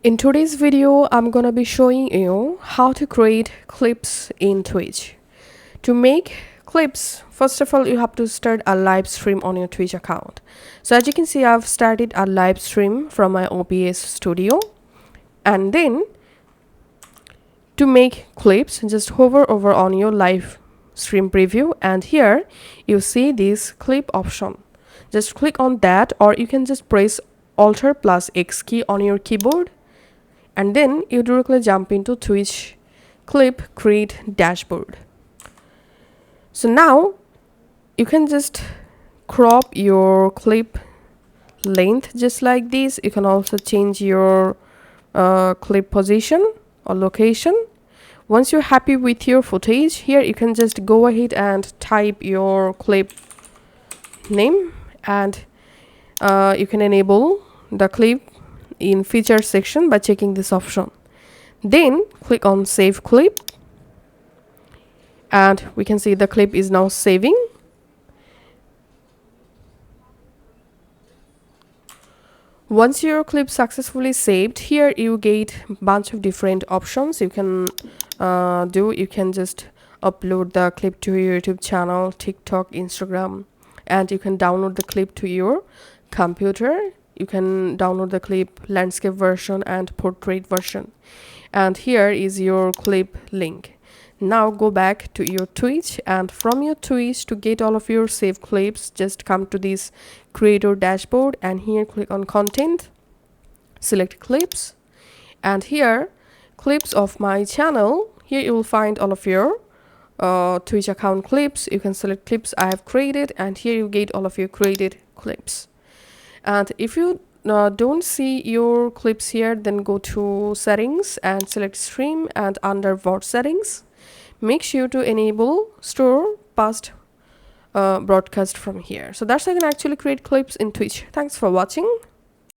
In today's video, I'm gonna be showing you how to create clips in Twitch. To make clips, first of all, you have to start a live stream on your Twitch account. So as you can see, I've started a live stream from my OBS studio. And then to make clips, just hover over on your live stream preview, and here you see this clip option. Just click on that, or you can just press Alt+X key on your keyboard, and then you directly jump into Twitch clip create dashboard. So now you can just crop your clip length just like this. You can also change your clip position or location. Once you're happy with your footage, here you can just go ahead and type your clip name, and you can enable the clip in feature section by checking this option. Then click on save clip, and we can see the clip is now saving. Once your clip successfully saved, here you get a bunch of different options you can do. You can just upload the clip to your YouTube channel, TikTok, Instagram, and you can download the clip to your computer. You can download the clip landscape version and portrait version. And here is your clip link. Now go back to your Twitch, and from your Twitch, to get all of your saved clips, just come to this creator dashboard, and here click on content, select clips, and here clips of my channel. Here you will find all of your Twitch account clips. You can select clips I have created, and here you get all of your created clips. And if you don't see your clips here, then go to settings and select stream, and under VOD settings, make sure to enable store past broadcast from here. So that's how you can actually create clips in Twitch. Thanks for watching.